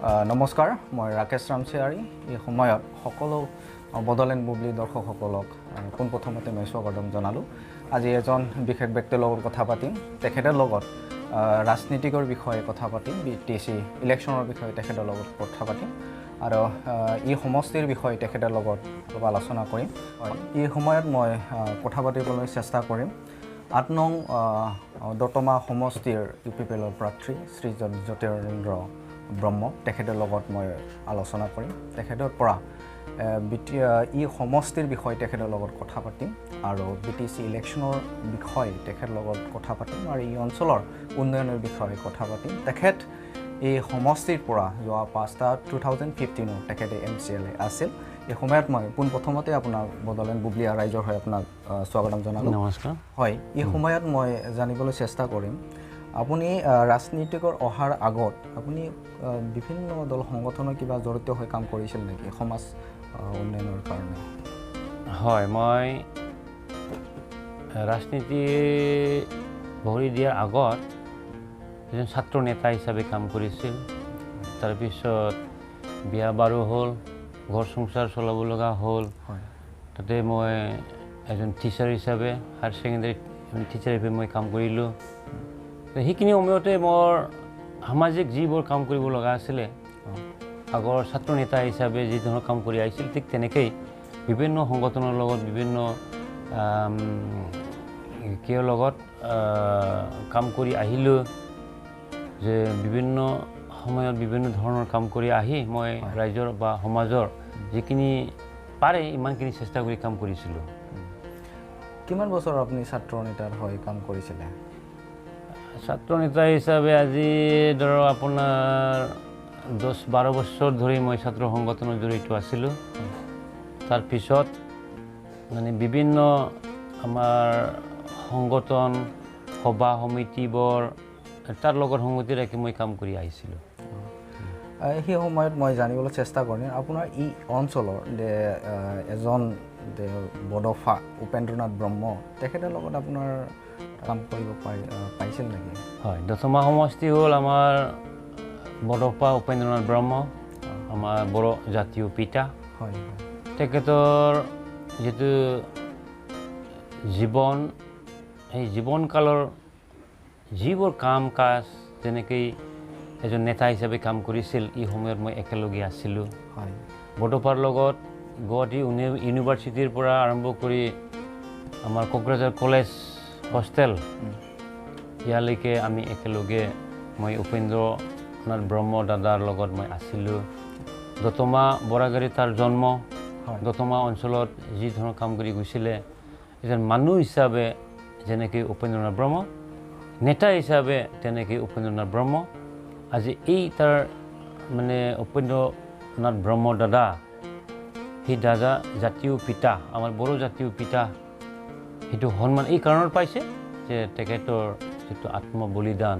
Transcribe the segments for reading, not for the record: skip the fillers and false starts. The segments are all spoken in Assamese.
নমস্কাৰ মই ৰাকেশ ৰামচিয়াৰী এই সময়ত সকলো বদলেণ্ড বুবলি দৰ্শকসকলক পোনপ্ৰথমতে মই স্বাগতম জনালোঁ আজি এজন বিশেষ ব্যক্তিৰ লগত কথা পাতিম তেখেতৰ লগত ৰাজনীতিকৰ বিষয়ে কথা পাতিম বিটিসি ইলেকশ্যনৰ বিষয়ে তেখেতৰ লগত কথা পাতিম আৰু এই সমষ্টিৰ বিষয়ে তেখেতৰ লগত আলোচনা কৰিম এই সময়ত মই কথা পাতিবলৈ চেষ্টা কৰিম ৮ নং দতমা সমষ্টিৰ ইউপিপিএলৰ প্ৰাৰ্থী শ্ৰী জ্যোতিৰেন্দ্ৰ ব্ৰহ্ম তেখেতৰ লগত মই আলোচনা কৰিম তেখেতৰ পৰা ই সমষ্টিৰ বিষয়ে তেখেতৰ লগত কথা পাতিম আৰু বিটিসি ইলেকশ্যনৰ বিষয়ে তেখেতৰ লগত কথা পাতিম আৰু এই অঞ্চলৰ উন্নয়নৰ বিষয়ে কথা পাতিম তেখেত এই সমষ্টিৰ পৰা যোৱা 2015 তেখেতে MCLA আছিল এই সময়ত মই পোনপ্ৰথমতে আপোনাক বদলেণ্ড বুবলিয়া ৰাইজৰ হৈ আপোনাক স্বাগতম জনালোঁ নমস্কাৰ হয় এই সময়ত মই জানিবলৈ চেষ্টা কৰিম আপুনি ৰাজনীতিকৰ অহাৰ আগত আপুনি বিভিন্ন দল সংগঠনৰ কিবা জড়িত হৈ কাম কৰিছিল নেকি সমাজ উন্নয়নৰ কাৰণে হয় মই ৰাজনীতি ভৰি দিয়াৰ আগত এজন ছাত্ৰ নেতা হিচাপে কাম কৰিছিল তাৰপিছত বিয়া বাৰু হ'ল ঘৰ সংসাৰ চলাব লগা হ'ল তাতে মই এজন টিচাৰ হিচাপে হায়াৰ ছেকেণ্ডাৰী টিচাৰ হিচাপে মই কাম কৰিলোঁ সেইখিনি সময়তে মোৰ সামাজিক যিবোৰ কাম কৰিব লগা আছিলে আগৰ ছাত্ৰ নেতা হিচাপে যি ধৰণৰ কাম কৰি আহিছিল ঠিক তেনেকৈ বিভিন্ন সংগঠনৰ লগত বিভিন্ন কিয় লগত কাম কৰি আহিলোঁ যে বিভিন্ন সময়ত বিভিন্ন ধৰণৰ কাম কৰি আহি মই ৰাইজৰ বা সমাজৰ যিখিনি পাৰে ইমানখিনি চেষ্টা কৰি কাম কৰিছিলোঁ কিমান বছৰ আপুনি ছাত্ৰ নেতাৰ হৈ কাম কৰিছিলে ছাত্ৰ নেতা হিচাপে আজি ধৰক আপোনাৰ 10-12 বছৰ ধৰি মই ছাত্ৰ সংগঠনত জড়িত আছিলোঁ তাৰপিছত মানে বিভিন্ন আমাৰ সংগঠন সভা সমিতিবোৰ তাৰ লগত সংগতি ৰাখি মই কাম কৰি আহিছিলোঁ সেই সময়ত মই জানিবলৈ চেষ্টা কৰিম আপোনাৰ এই অঞ্চলৰ যে এজন বডফা উপেন্দ্ৰনাথ ব্ৰহ্ম তেখেতৰ লগত আপোনাৰ কাম কৰিব পাইছিল নেকি হয় দশমা সমষ্টি হ'ল আমাৰ বডফা উপেন্দ্ৰনাথ ব্ৰহ্ম আমাৰ বড়ো জাতীয় পিতা হয় তেখেতৰ যিটো জীৱন সেই জীৱনকালৰ যিবোৰ কাম কাজ যেনেকৈ এজন নেতা হিচাপে কাম কৰিছিল এই সময়ত মই একেলগে আছিলোঁ হয় বডফাৰ লগত গুৱাহাটী ইউনিভাৰ্চিটিৰ পৰা আৰম্ভ কৰি আমাৰ কোকৰাঝাৰ কলেজ হোষ্টেল ইয়ালৈকে আমি একেলগে মই উপেন্দ্ৰনাথ ব্ৰহ্ম দাদাৰ লগত মই আছিলোঁ দতমা বৰাগাড়ী তাৰ জন্ম দতমা অঞ্চলত যি ধৰণৰ কাম কৰি গৈছিলে এজন মানুহ হিচাপে যেনেকৈ উপেন্দ্ৰনাথ ব্ৰহ্ম নেতা হিচাপে তেনেকৈ উপেন্দ্ৰনাথ ব্ৰহ্ম আজি এই তাৰ মানে উপেন্দ্ৰনাথ ব্ৰহ্ম দাদা সেই দাদা জাতীয় পিতা আমাৰ বড়ো জাতীয় পিতা সেইটো সন্মান এই কাৰণত পাইছে যে তেখেতৰ যিটো আত্মবলিদান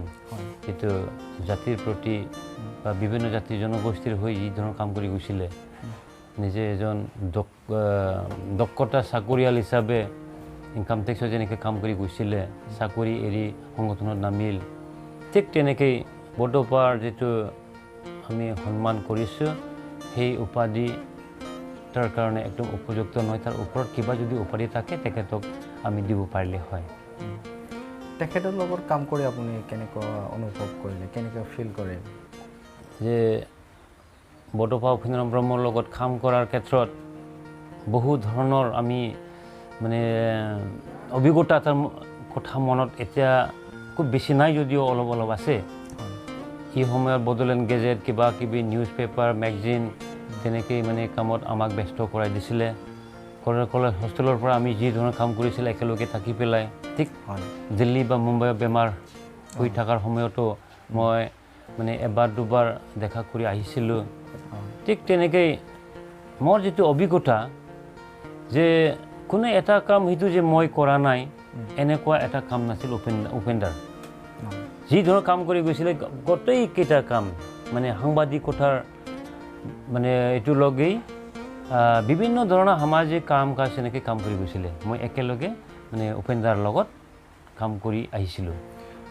যিটো জাতিৰ প্ৰতি বা বিভিন্ন জাতি জনগোষ্ঠীৰ হৈ যি ধৰণৰ কাম কৰি গৈছিলে নিজে এজন দক্ষতা চাকৰিয়াল হিচাপে ইনকাম টেক্সৰ যেনেকৈ কাম কৰি গৈছিলে চাকৰি এৰি সংগঠনত নামিল ঠিক তেনেকৈ বডফাৰ যিটো আমি সন্মান কৰিছোঁ সেই উপাধি তাৰ কাৰণে একদম উপযুক্ত নহয় তাৰ ওপৰত কিবা যদি উপাধি থাকে তেখেতক আমি দিব পাৰিলে হয় তেখেতৰ লগত কাম কৰি আপুনি কেনেকুৱা অনুভৱ কৰিলে কেনেকৈ ফিল কৰে যে বডফা উপেন্দ্ৰনাথ ব্ৰহ্মৰ লগত কাম কৰাৰ ক্ষেত্ৰত বহু ধৰণৰ আমি মানে অভিজ্ঞতা তাৰ কথা মনত এতিয়া খুব বেছি নাই যদিও অলপ অলপ আছে এই সময়ত বডলেণ্ড গেজেট কিবা কিবি নিউজ পেপাৰ মেগাজিন তেনেকৈ মানে কামত আমাক ব্যস্ত কৰাই দিছিলে কলেজ হোষ্টেলৰ পৰা আমি যি ধৰণৰ কাম কৰিছিলে একেলগে থাকি পেলাই ঠিক দিল্লী বা মুম্বাইৰ বেমাৰ হৈ থকাৰ সময়তো মই মানে এবাৰ দুবাৰ দেখা কৰি আহিছিলোঁ ঠিক তেনেকৈ মোৰ যিটো অভিজ্ঞতা যে কোনো এটা কাম সেইটো যে মই কৰা নাই এনেকুৱা এটা কাম নাছিল উপেন্দ্ৰ যি ধৰণৰ কাম কৰি গৈছিলে গোটেইকেইটা কাম মানে সাংবাদিকতাৰ মানে এইটো লগেই বিভিন্ন ধৰণৰ সামাজিক কাম কাজ এনেকৈ কাম কৰি গৈছিলে মই একেলগে মানে উপেন্দ্ৰৰ লগত কাম কৰি আহিছিলোঁ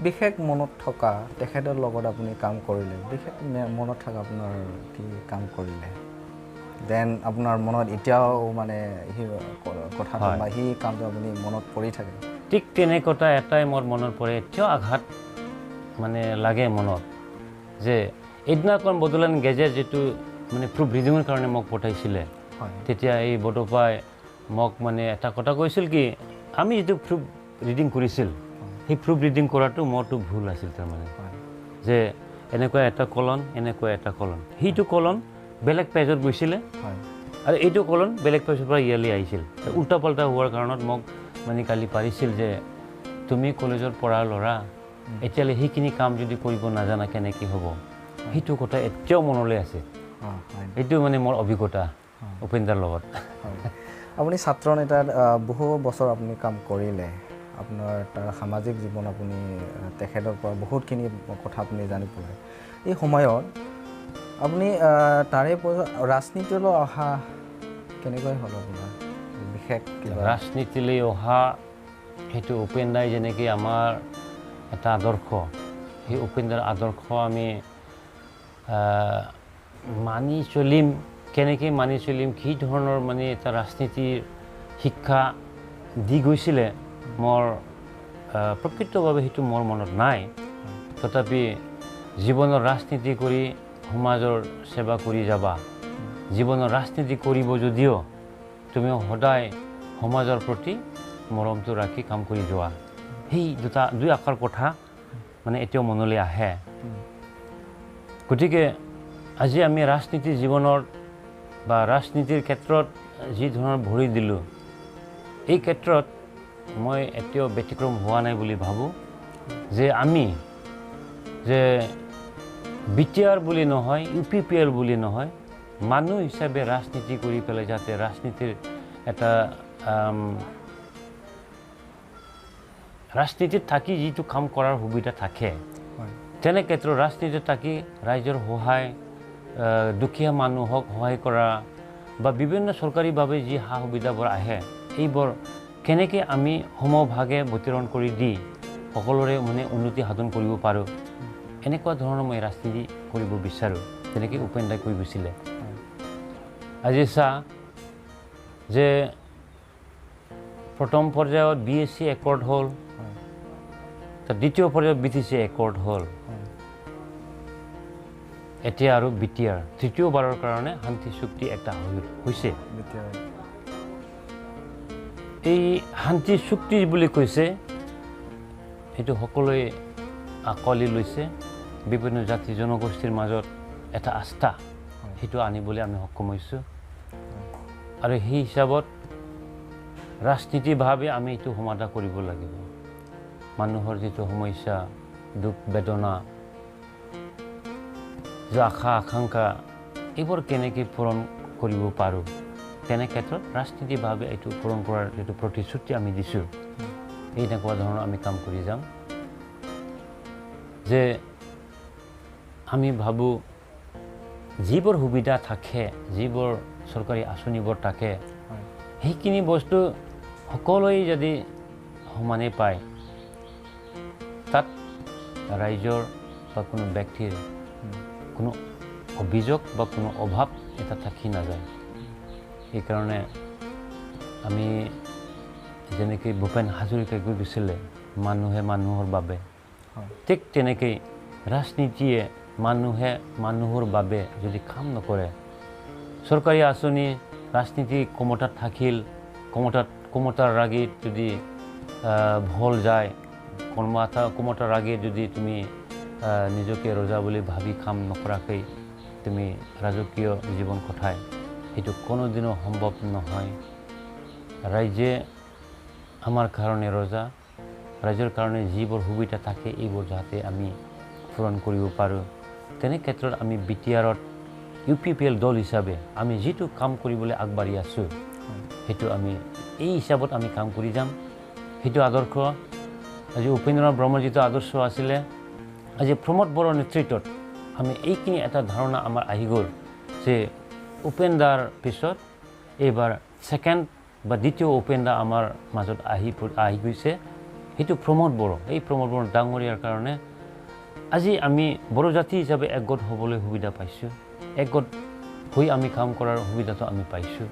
বিশেষ মনত থকা তেখেতৰ লগত আপুনি কাম কৰিলে বিশেষ মনত থকা আপোনাৰ কি কাম কৰিলে দেন আপোনাৰ মনত এতিয়াও মানে সেই কথাটো বা সেই কামটো আপুনি মনত পৰি থাকে ঠিক তেনেকুৱা এটাই মোৰ মনত পৰে এতিয়াও আঘাত মানে লাগে মনত যে এদিনাখন বডোলেণ্ড গেজেট যিটো মানে প্ৰুফ ৰিডিঙৰ কাৰণে মোক পঠাইছিলে তেতিয়া এই বডোপাই মোক মানে এটা কথা কৈছিল কি আমি যিটো প্ৰুফ ৰিডিং কৰিছিল সেই প্ৰুফ ৰিডিং কৰাটো মোৰতো ভুল আছিল তাৰমানে যে এনেকুৱা এটা কলন এনেকুৱা এটা কলন সেইটো কলন বেলেগ পেজত গৈছিলে আৰু এইটো কলন বেলেগ পেজৰ পৰা ইয়ালৈ আহিছিল উল্টা পাল্টা হোৱাৰ কাৰণত মোক মানে কালি পাৰিছিল যে তুমি কলেজৰ পঢ়া ল'ৰা এতিয়ালৈ সেইখিনি কাম যদি কৰিব নাজানা কেনেকৈ হ'ব সেইটো কথা এতিয়াও মনলৈ আছে এইটো মানে মোৰ অভিজ্ঞতা উপেন্দ্ৰৰ লগত আপুনি ছাত্ৰ নেতাত বহু বছৰ আপুনি কাম কৰিলে আপোনাৰ তাৰ সামাজিক জীৱন আপুনি তেখেতৰ পৰা বহুতখিনি কথা আপুনি জানি পালে এই সময়ত আপুনি তাৰে ৰাজনীতিলৈ অহা কেনেকৈ হ'ল আপোনাৰ বিশেষ ৰাজনীতিলৈ অহা সেইটো উপেন্দ্ৰাই যেনেকৈ আমাৰ এটা আদৰ্শ সেই উপেন্দ্ৰৰ আদৰ্শ আমি মানি চলিম কেনেকৈ মানি চলিম কি ধৰণৰ মানে এটা ৰাজনীতিৰ শিক্ষা দি গৈছিলে মোৰ প্ৰকৃতভাৱে সেইটো মোৰ মনত নাই তথাপি জীৱনৰ ৰাজনীতি কৰি সমাজৰ সেৱা কৰি যাবা জীৱনৰ ৰাজনীতি কৰিব যদিও তুমি সদায় সমাজৰ প্ৰতি মৰমটো ৰাখি কাম কৰি যোৱা সেই দুই আখৰ কথা মানে এতিয়াও মনলৈ আহে গতিকে আজি আমি ৰাজনীতি জীৱনৰ বা ৰাজনীতিৰ ক্ষেত্ৰত যি ধৰণৰ ভৰি দিলোঁ এই ক্ষেত্ৰত মই এতিয়াও ব্যতিক্ৰম হোৱা নাই বুলি ভাবোঁ যে আমি যে বিটিআৰ বুলি নহয় UPPL বুলি নহয় মানুহ হিচাপে ৰাজনীতি কৰি পেলাই যাতে ৰাজনীতিৰ এটা ৰাজনীতিত থাকি যিটো কাম কৰাৰ সুবিধা থাকে তেনে ক্ষেত্ৰত ৰাজনীতিত থাকি ৰাইজৰ সহায় দুখীয়া মানুহক সহায় কৰা বা বিভিন্ন চৰকাৰীভাৱে যি সা সুবিধাবোৰ আহে এইবোৰ কেনেকৈ আমি সমভাগে বিতৰণ কৰি দি সকলোৰে মানে উন্নতি সাধন কৰিব পাৰোঁ এনেকুৱা ধৰণৰ মই ৰাজনীতি কৰিব বিচাৰোঁ তেনেকৈ উপেন্দ্ৰাই কৈ গৈছিলে আজি চা যে প্ৰথম পৰ্যায়ত BSc একৰ্ড হ'ল তাৰ দ্বিতীয় পৰ্যায়ত BTC একৰ্ড হ'ল এতিয়া আৰু BTR তৃতীয়বাৰৰ কাৰণে শান্তি চুক্তি এটা হৈছে এই শান্তি চুক্তি বুলি কৈছে এইটো সকলোৱে আকোৱালি লৈছে বিভিন্ন জাতি জনগোষ্ঠীৰ মাজত এটা আস্থা সেইটো আনিবলৈ আমি সক্ষম হৈছোঁ আৰু সেই হিচাপত ৰাজনীতিভাৱে আমি এইটো সমাধান কৰিব লাগিব মানুহৰ যিটো সমস্যা দুখ বেদনা যে আশা আকাংক্ষা এইবোৰ কেনেকৈ পূৰণ কৰিব পাৰোঁ তেনে ক্ষেত্ৰত ৰাজনীতিভাৱে এইটো পূৰণ কৰাৰ যিটো প্ৰতিশ্ৰুতি আমি দিছোঁ এনেকুৱা ধৰণৰ আমি কাম কৰি যাম যে আমি ভাবোঁ যিবোৰ সুবিধা থাকে যিবোৰ চৰকাৰী আঁচনিবোৰ থাকে সেইখিনি বস্তু সকলোৱে যদি সমানে পায় তাত ৰাইজৰ বা কোনো ব্যক্তিৰ কোনো অভিযোগ বা কোনো অভাৱ এটা থাকি নাযায় সেইকাৰণে আমি যেনেকৈ ভূপেন হাজৰিকাই কৈ গৈছিলে মানুহে মানুহৰ বাবে ঠিক তেনেকৈ ৰাজনীতিয়ে মানুহে মানুহৰ বাবে যদি কাম নকৰে চৰকাৰী আঁচনি ৰাজনীতি ক্ষমতাত থাকিল ক্ষমতাৰ ৰাগীত যদি ভুল যায় ক্ষমতাৰ ৰাগীত যদি তুমি নিজকে ৰজা বুলি ভাবি কাম নকৰাকৈ তুমি ৰাজকীয় জীৱন কটাই সেইটো কোনোদিনো সম্ভৱ নহয় ৰাইজে আমাৰ কাৰণে ৰজা ৰাইজৰ কাৰণে যিবোৰ সুবিধা থাকে এইবোৰ যাতে আমি পূৰণ কৰিব পাৰোঁ তেনে ক্ষেত্ৰত আমি BTRত UPPL দল হিচাপে আমি যিটো কাম কৰিবলৈ আগবাঢ়ি আছোঁ সেইটো আমি এই হিচাপত আমি কাম কৰি যাম সেইটো আদৰ্শ আজি উপেন্দ্ৰ ব্ৰহ্মৰ যিটো আদৰ্শ আছিলে আজি প্ৰমোদ বড়োৰ নেতৃত্বত আমি এইখিনি এটা ধাৰণা আমাৰ আহি গ'ল যে উপেন্দ্ৰাৰ পিছত এইবাৰ ছেকেণ্ড বা দ্বিতীয় উপেন্দ্ৰ আমাৰ মাজত আহি গৈছে সেইটো প্ৰমোদ বড়ো। এই প্ৰমোদ বড়ো ডাঙৰীয়াৰ কাৰণে আজি আমি বড়ো জাতি হিচাপে একগোট হ'বলৈ সুবিধা পাইছোঁ, একগোট হৈ আমি কাম কৰাৰ সুবিধাটো আমি পাইছোঁ।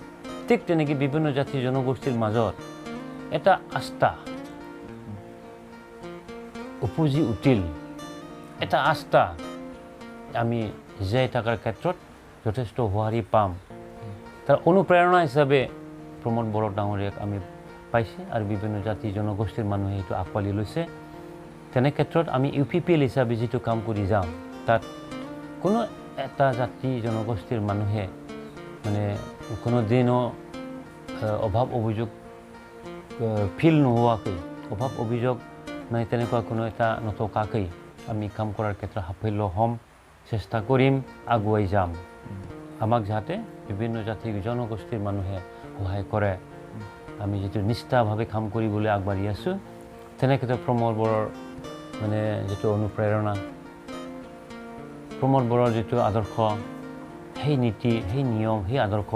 ঠিক তেনেকৈ বিভিন্ন জাতি জনগোষ্ঠীৰ মাজত এটা আস্থা উপজি উঠিল, এটা আস্থা আমি জীয়াই থকাৰ ক্ষেত্ৰত যথেষ্ট সঁহাৰি পাম। তাৰ অনুপ্ৰেৰণা হিচাপে প্ৰমোদ বড়ো ডাঙৰীয়াক আমি পাইছে আৰু বিভিন্ন জাতি জনগোষ্ঠীৰ মানুহে এইটো আঁকোৱালি লৈছে। তেনে ক্ষেত্ৰত আমি UPPL হিচাপে যিটো কাম কৰি যাওঁ, তাত কোনো এটা জাতি জনগোষ্ঠীৰ মানুহে মানে কোনো দিনো অভাৱ অভিযোগ ফিল নোহোৱাকৈ, অভাৱ অভিযোগ মানে তেনেকুৱা কোনো এটা নথকাকৈ আমি কাম কৰাৰ ক্ষেত্ৰত সাফল্য হ'ম, চেষ্টা কৰিম, আগুৱাই যাম। আমাক যাতে বিভিন্ন জাতি জনগোষ্ঠীৰ মানুহে সহায় কৰে, আমি যিটো নিষ্ঠাভাৱে কাম কৰিবলৈ আগবাঢ়ি আছোঁ, তেনেক্ষেত্ৰত প্ৰমোদ বড়োৰ মানে যিটো অনুপ্ৰেৰণা, প্ৰমোদ বড়োৰ যিটো আদৰ্শ, সেই নীতি, সেই নিয়ম, সেই আদৰ্শ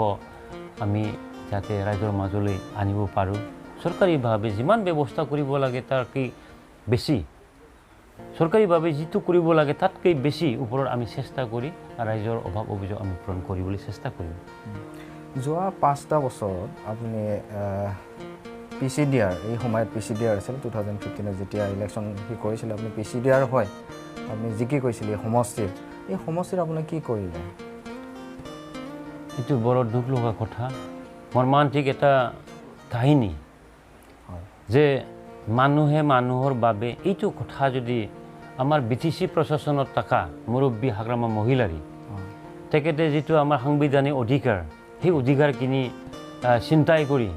আমি যাতে ৰাইজৰ মাজলৈ আনিব পাৰোঁ। চৰকাৰীভাৱে যিমান ব্যৱস্থা কৰিব লাগে তাতকৈ বেছি, চৰকাৰীভাৱে যিটো কৰিব লাগে তাতকৈ বেছি ওপৰত আমি চেষ্টা কৰি ৰাইজৰ অভাৱ অভিযোগ আমি পূৰণ কৰিবলৈ চেষ্টা কৰিম। যোৱা 5টা বছৰত আপুনি PCDR, এই সময়ত PCDR আছিল 2015 যেতিয়া ইলেকশ্যন সি কৰিছিলে, আপুনি PCDR হয়, আপুনি জিকি কৈছিলে এই সমষ্টিৰ আপুনি কি কৰিলে? এইটো বৰ দুখ লগা কথা, মৰ্মান্তিক এটা কাহিনী যে মানুহে মানুহৰ বাবে এইটো কথা যদি আমাৰ BTC প্ৰশাসনত থকা মুৰব্বী হাগ্ৰামা মহিলাৰী তেখেতে যিটো আমাৰ সাংবিধানিক অধিকাৰ, সেই অধিকাৰখিনি চিন্তাই কৰি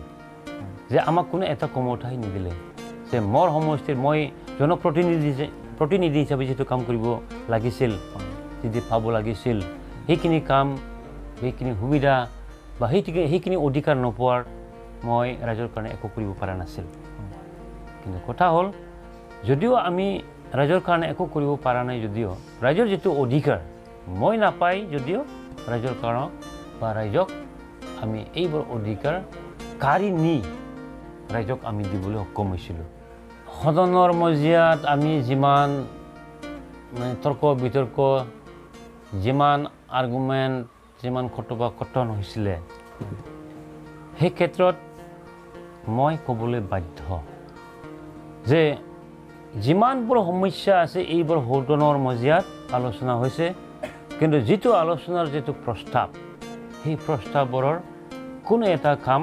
যে আমাক কোনো এটা কমৰ ঠাই নিদিলে, যে মোৰ সমষ্টিৰ মই জনপ্ৰতিনিধি হিচাপে যিটো কাম কৰিব লাগিছিল, যিটো পাব লাগিছিল, সেইখিনি কাম, সেইখিনি সুবিধা বা সেইখিনি অধিকাৰ নোপোৱাৰ মই ৰাইজৰ কাৰণে একো কৰিব পৰা নাছিল। কিন্তু কথা হ'ল, যদিও আমি ৰাইজৰ কাৰণে একো কৰিব পৰা নাই, যদিও ৰাইজৰ যিটো অধিকাৰ মই নাপাই, যদিও ৰাইজৰ কাৰণ বা ৰাইজক আমি এইবোৰ অধিকাৰ কাঢ়ি নি ৰাইজক আমি দিবলৈ সক্ষম হৈছিলোঁ। সদনৰ মজিয়াত আমি যিমান মানে তৰ্ক বিতৰ্ক, যিমান আৰ্গুমেণ্ট, যিমান কথোপকথন হৈছিলে, সেই ক্ষেত্ৰত মই ক'বলৈ বাধ্য যে যিমানবোৰ সমস্যা আছে এইবোৰ সদনৰ মজিয়াত আলোচনা হৈছে, কিন্তু যিটো আলোচনাৰ যিটো প্ৰস্তাৱ, সেই প্ৰস্তাৱবোৰৰ কোনো এটা কাম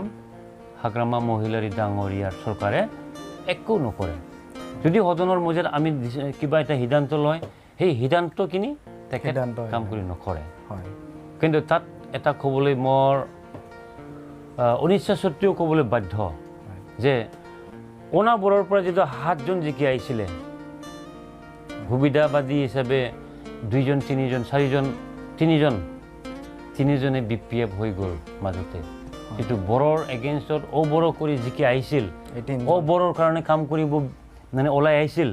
হাগ্ৰামা মহিলাৰী ডাঙৰীয়াৰ চৰকাৰে একো নকৰে। যদি সদনৰ মজিয়াত আমি কিবা এটা সিদ্ধান্ত লয়, সেই সিদ্ধান্তখিনি তেখেত কাম কৰি নকৰে। কিন্তু তাত এটা ক'বলৈ মোৰ অনিচ্ছা সত্ত্বেও ক'বলৈ বাধ্য যে অনাবৰৰ পৰা যিটো 7জন জিকি আহিছিলে, সুবিধাবাদী হিচাপে 2জন 3জন 4জন 3জনে BPF হৈ গ'ল মাজতে। যিটো বড়োৰ এগেইনষ্টত অবড়ো কৰি জিকি আহিছিল, অবড়োৰ কাৰণে কাম কৰিব মানে ওলাই আহিছিল,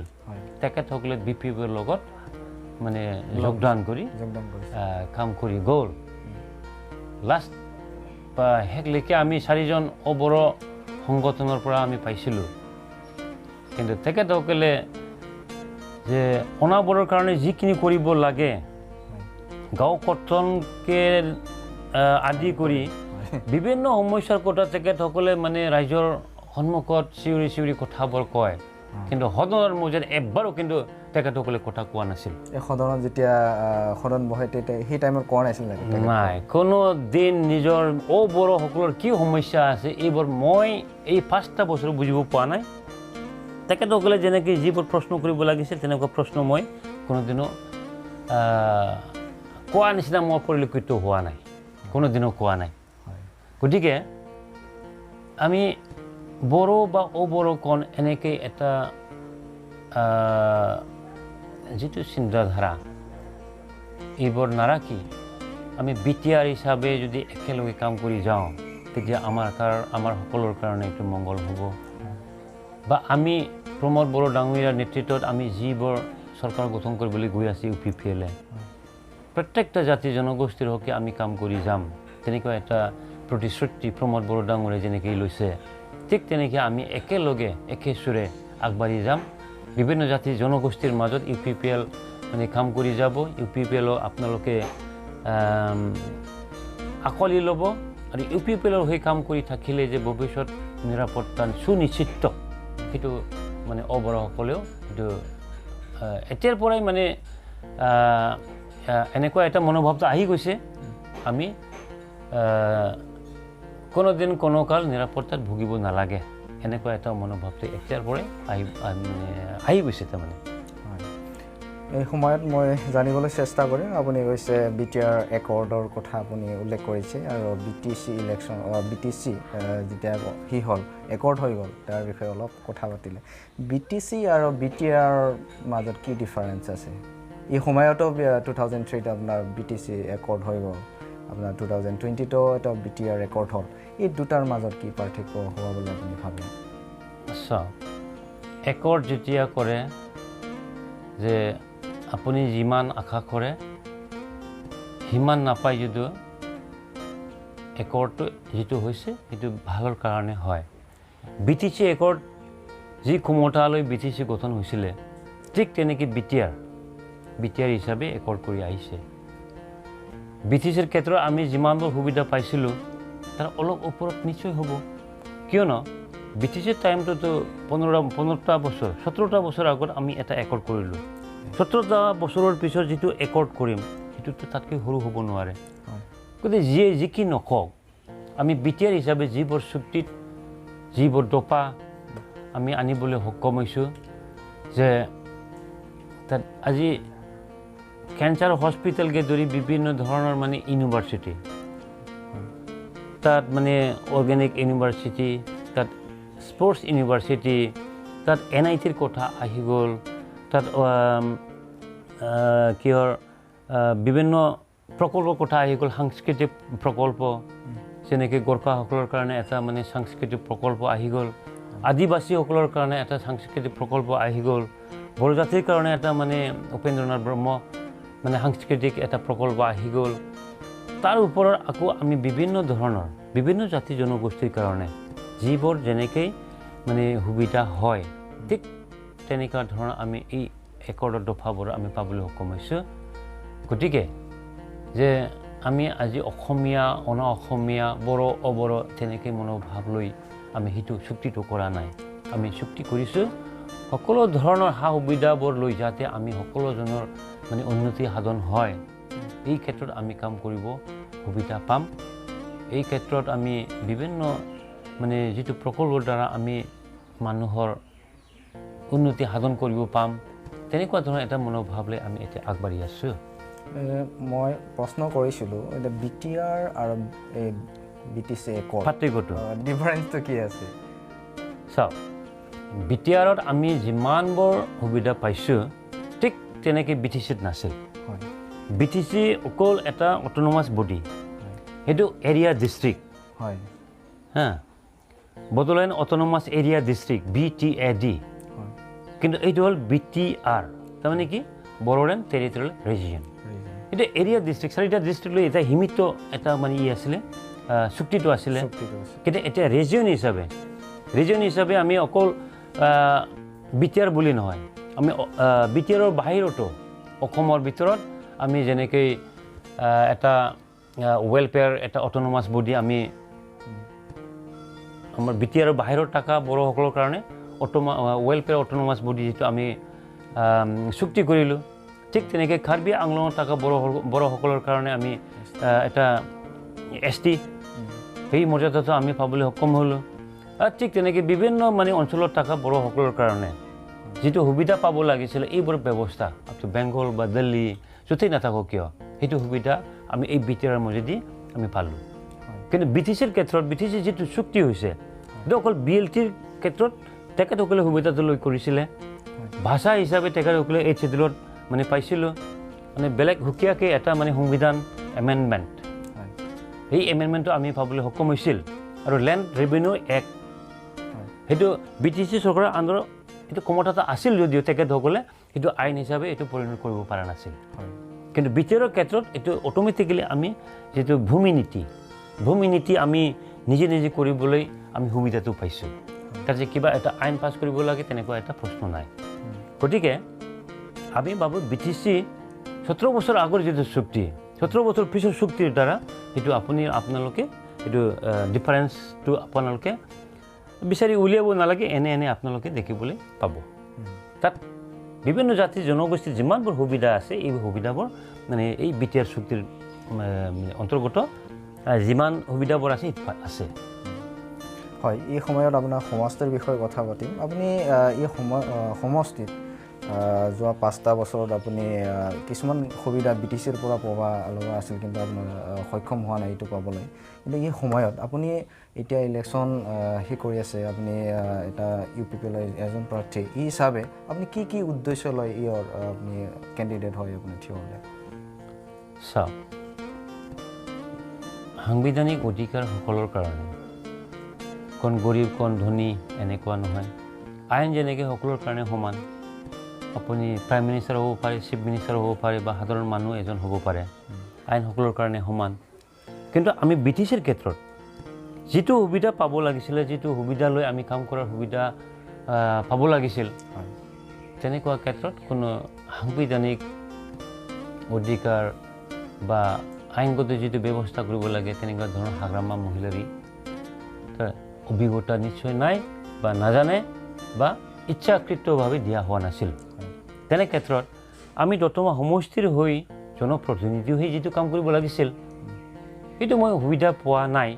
তেখেতসকলে BPFৰ লগত মানে যোগদান কৰি কাম কৰি গ'ল। লাষ্ট শেষলৈকে আমি 4জন অবড়ো সংগঠনৰ পৰা আমি পাইছিলোঁ। কিন্তু তেখেতসকলে যে অনাবৰৰ কাৰণে যিখিনি কৰিব লাগে, গাঁও কৰ্তনকে আদি কৰি বিভিন্ন সমস্যাৰ কথা তেখেতসকলে মানে ৰাইজৰ সন্মুখত চিঞৰি চিঞৰি কথাবোৰ কয়, কিন্তু সদনৰ মজিয়াত এবাৰো কিন্তু তেখেতসকলে কথা কোৱা নাছিল। এই সদনত যেতিয়া সদন বহে তেতিয়া সেই টাইমত কোৱা নাছিল নাই, কোনো দিন নিজৰ অবড়োসকলৰ কি সমস্যা আছে এইবোৰ মই এই 5টা বছৰ বুজিব পৰা নাই। তেখেতসকলে যেনেকৈ যিবোৰ প্ৰশ্ন কৰিব লাগিছিল তেনেকুৱা প্ৰশ্ন মই কোনোদিনো কোৱা নিচিনা মই পৰিলক্ষিত হোৱা নাই, কোনোদিনো কোৱা নাই। গতিকে আমি বড়ো বা অবড়ো কোন এনেকৈ এটা যিটো চিন্তাধাৰা এইবোৰ নাৰাখি আমি BTR হিচাপে যদি একেলগে কাম কৰি যাওঁ, তেতিয়া আমাৰ সকলোৰ কাৰণে এইটো মংগল হ'ব। বা আমি প্ৰমোদ বড়ো ডাঙৰীয়াৰ নেতৃত্বত আমি যিবোৰ চৰকাৰ গঠন কৰিবলৈ গৈ আছে UPPLে, প্ৰত্যেকটা জাতি জনগোষ্ঠীৰ হকে আমি কাম কৰি যাম, তেনেকুৱা এটা প্ৰতিশ্ৰুতি প্ৰমোদ বড়ো ডাঙৰীয়াই যেনেকৈ লৈছে, ঠিক তেনেকৈ আমি একেলগে একে সুৰে আগবাঢ়ি যাম বিভিন্ন জাতি জনগোষ্ঠীৰ মাজত UPPL মানে কাম কৰি যাব UPPL আপোনালোকে আকলি ল'ব আৰু UPPL হৈ কাম কৰি থাকিলে যে ভৱিষ্যত নিৰাপত্তা সুনিশ্চিত সেইটো মানে অবৰসকলেও সেইটো এতিয়াৰ পৰাই মানে এনেকুৱা এটা মনোভাৱটো আহি গৈছে আমি কোনোদিন কোনো কাল নিৰাপত্তাত ভুগিব নালাগে এনেকুৱা এটা মনোভাৱটো এতিয়াৰ পৰাই আহি গৈছে তাৰমানে এই সময়ত মই জানিবলৈ চেষ্টা কৰিম আপুনি কৈছে BTR একৰ্ডৰ কথা আপুনি উল্লেখ কৰিছে আৰু BTC ইলেকশ্যন BTC যেতিয়া হি হ'ল একৰ্ড হৈ গ'ল তাৰ বিষয়ে অলপ কথা পাতিলে BTC আৰু BTR মাজত কি ডিফাৰেঞ্চ আছে এই সময়তো 2003 আপোনাৰ BTC একৰ্ড হৈ গ'ল আপোনাৰ 2020তো এটা BTR একৰ্ড হ'ল এই দুটাৰ মাজত কি পাৰ্থক্য হোৱা বুলি আপুনি ভাবে আচ্ছা একৰ্ড যেতিয়া কৰে যে আপুনি যিমান আশা কৰে সিমান নাপায় যদিও একৰ্ডটো যিটো হৈছে সেইটো ভালৰ কাৰণে হয় BTC একৰ্ড যি ক্ষমতালৈ BTC গঠন হৈছিলে ঠিক তেনেকৈ BTR হিচাপে একৰ্ড কৰি আহিছে BTCৰ ক্ষেত্ৰত আমি যিমানবোৰ সুবিধা পাইছিলোঁ তাৰ অলপ ওপৰত নিশ্চয় হ'ব কিয়নো BTCৰ টাইমটোতো 15টা বছৰ 17টা বছৰ আগত আমি এটা একৰ্ড কৰিলোঁ 17টা বছৰৰ পিছত যিটো একৰ্ড কৰিম সেইটোতো তাতকৈ সৰু হ'ব নোৱাৰে গতিকে যিয়ে যি কি নকওক আমি BTR হিচাপে যিবোৰ চুক্তিত যিবোৰ দফা আমি আনিবলৈ সক্ষম হৈছোঁ যে তাত আজি কেঞ্চাৰ হস্পিটেলকে ধৰি বিভিন্ন ধৰণৰ মানে ইউনিভাৰ্চিটি তাত মানে অৰ্গেনিক ইউনিভাৰ্চিটি তাত স্পৰ্টছ ইউনিভাৰ্চিটি তাত NITৰ কথা আহি গ'ল তাত কিহৰ বিভিন্ন প্ৰকল্পৰ কথা আহি গ'ল সাংস্কৃতিক প্ৰকল্প যেনেকৈ গোৰ্খাসকলৰ কাৰণে এটা মানে সাংস্কৃতিক প্ৰকল্প আহি গ'ল আদিবাসীসকলৰ কাৰণে এটা সাংস্কৃতিক প্ৰকল্প আহি গ'ল বড়ো জাতিৰ কাৰণে এটা মানে উপেন্দ্ৰনাথ ব্ৰহ্ম মানে সাংস্কৃতিক এটা প্ৰকল্প আহি গ'ল তাৰ ওপৰত আকৌ আমি বিভিন্ন জাতি জনগোষ্ঠীৰ কাৰণে যিবোৰ যেনেকৈ মানে সুবিধা হয় ঠিক তেনেকুৱা ধৰণৰ আমি এই একৰ্ডৰ দফাবোৰ আমি পাবলৈ সক্ষম হৈছোঁ গতিকে যে আমি আজি অসমীয়া অনা অসমীয়া বড়ো অবড়ো তেনেকৈ মনোভাৱ লৈ আমি সেইটো চুক্তিটো কৰা নাই আমি চুক্তি কৰিছোঁ সকলো ধৰণৰ সা সুবিধাবোৰ লৈ যাতে আমি সকলোজনৰ মানে উন্নতি সাধন হয় এই ক্ষেত্ৰত আমি কাম কৰিব সুবিধা পাম এই ক্ষেত্ৰত আমি বিভিন্ন মানে যিটো প্ৰকল্পৰ দ্বাৰা আমি মানুহৰ উন্নতি সাধন কৰিব পাম তেনেকুৱা ধৰণৰ এটা মনোভাৱ লৈ আমি এতিয়া আগবাঢ়ি আছোঁ মই প্ৰশ্ন কৰিছিলোঁ এতিয়া BTR আৰু BTC একৰ্ড পাৰ্থক্যটো ডিফাৰেঞ্চটো কি আছে চাওক BTRত আমি যিমানবোৰ সুবিধা পাইছোঁ ঠিক তেনেকৈ BTCত নাছিল BTC অকল এটা অট'নমাছ বডি সেইটো এৰিয়া ডিষ্ট্ৰিক্ট হয় হা Bodoland autonomous area district BTAD কিন্তু এইটো হ'ল BTR তাৰমানে কি বড়োলেণ্ড টেৰিটৰিয়েল ৰিজিয়ন এটা এৰিয়া ডিষ্ট্ৰিক্ট 4টা ডিষ্ট্ৰিক্ট লৈ এটা সীমিত এটা মানে আছিলে চুক্তিটো আছিলে কিন্তু এতিয়া ৰিজিয়ন হিচাপে আমি অকল BTR বুলি নহয় আমি BTRৰ বাহিৰতো অসমৰ ভিতৰত আমি যেনেকৈ এটা ৱেলফেয়াৰ এটা অট'নমাছ বডি আমি আমাৰ BTRৰ বাহিৰত থকা বড়োসকলৰ কাৰণে ৱেলফেয়াৰ অট'নমাছ বডি যিটো আমি চুক্তি কৰিলোঁ ঠিক তেনেকৈ কাৰ্বি আংলঙত থকা বড়োসকলৰ কাৰণে আমি এটা ST সেই মৰ্যাদাটো আমি পাবলৈ সক্ষম হ'লোঁ আৰু ঠিক তেনেকৈ বিভিন্ন মানে অঞ্চলত থকা বড়োসকলৰ কাৰণে যিটো সুবিধা পাব লাগিছিলে এইবোৰ ব্যৱস্থা আপটো বেংগল বা দিল্লী য'তেই নাথাকক কিয় সেইটো সুবিধা আমি এই BTRৰ মাজেদি আমি পালোঁ কিন্তু BTCৰ ক্ষেত্ৰত BTC যিটো চুক্তি হৈছে সেইটো অকল BLTৰ ক্ষেত্ৰত তেখেতসকলে সুবিধাটো লৈ কৰিছিলে ভাষা হিচাপে তেখেতসকলে এই চিডিউলত মানে পাইছিলোঁ মানে বেলেগ সুকীয়াকৈ এটা মানে সংবিধান এমেণ্ডমেণ্ট এই এমেণ্ডমেণ্টটো আমি পাবলৈ সক্ষম হৈছিল আৰু লেণ্ড ৰেভিনিউ এক্ট সেইটো BTC চৰকাৰৰ আণ্ডাৰত এইটো ক্ষমতা আছিল যদিও তেখেতসকলে সেইটো আইন হিচাপে এইটো পৰিণত কৰিব পৰা নাছিল কিন্তু BTRৰ ক্ষেত্ৰত এইটো অট'মেটিকেলি আমি যিটো ভূমি নীতি আমি নিজে কৰিবলৈ আমি সুবিধাটো পাইছোঁ তাত যে কিবা এটা আইন পাছ কৰিব লাগে তেনেকুৱা এটা প্ৰশ্ন নাই গতিকে আমি ভাবোঁ BTC 17 বছৰ আগৰ যিটো চুক্তি 17 বছৰ পিছৰ চুক্তিৰ দ্বাৰা সেইটো আপোনালোকে এইটো ডিফাৰেঞ্চটো আপোনালোকে বিচাৰি উলিয়াব নালাগে এনে আপোনালোকে দেখিবলৈ পাব তাত বিভিন্ন জাতি জনগোষ্ঠীৰ যিমানবোৰ সুবিধা আছে এই সুবিধাবোৰ মানে এই BTR চুক্তিৰ অন্তৰ্গত যিমান সুবিধাবোৰ আছে হয় এই সময়ত আপোনাৰ সমষ্টিৰ বিষয়ে কথা পাতিম আপুনি এই সমষ্টিত যোৱা 5টা বছৰত আপুনি কিছুমান সুবিধা BTCৰ পৰা পোৱা লগা আছিল কিন্তু আপোনাৰ সক্ষম হোৱা নাই এইটো পাবলৈ কিন্তু এই সময়ত আপুনি এতিয়া ইলেকশ্যন হে কৰি আছে আপুনি এটা UPPL এজন প্ৰাৰ্থী এই হিচাপে আপুনি কি উদ্দেশ্য লৈ ইয়াৰ আপুনি কেণ্ডিডেট হয় আপুনি থিয় হ'লে চাওক সাংবিধানিক অধিকাৰ সকলৰ কাৰণে কোন গৰীব কোন ধনী এনেকুৱা নহয় আইন যেনেকৈ সকলৰ কাৰণে সমান আপুনি প্ৰাইম মিনিষ্টাৰ হ'ব পাৰে চিফ মিনিষ্টাৰ হ'ব পাৰে বা সাধাৰণ মানুহ এজন হ'ব পাৰে আইন সকলৰ কাৰণে সমান কিন্তু আমি BTCৰ ক্ষেত্ৰত যিটো সুবিধা পাব লাগিছিলে যিটো সুবিধা লৈ আমি কাম কৰাৰ সুবিধা পাব লাগিছিল তেনেকুৱা ক্ষেত্ৰত কোনো সাংবিধানিক অধিকাৰ বা আইনগত যিটো ব্যৱস্থা কৰিব লাগে তেনেকুৱা ধৰণৰ হাগ্ৰামা মহিলাৰী অভিজ্ঞতা নিশ্চয় নাই বা নাজানে বা ইচ্ছাকৃতভাৱে দিয়া হোৱা নাছিল তেনে ক্ষেত্ৰত আমি দতমা সমষ্টিৰ হৈ জনপ্ৰতিনিধি হৈ যিটো কাম কৰিব লাগিছিল সেইটো মই সুবিধা পোৱা নাই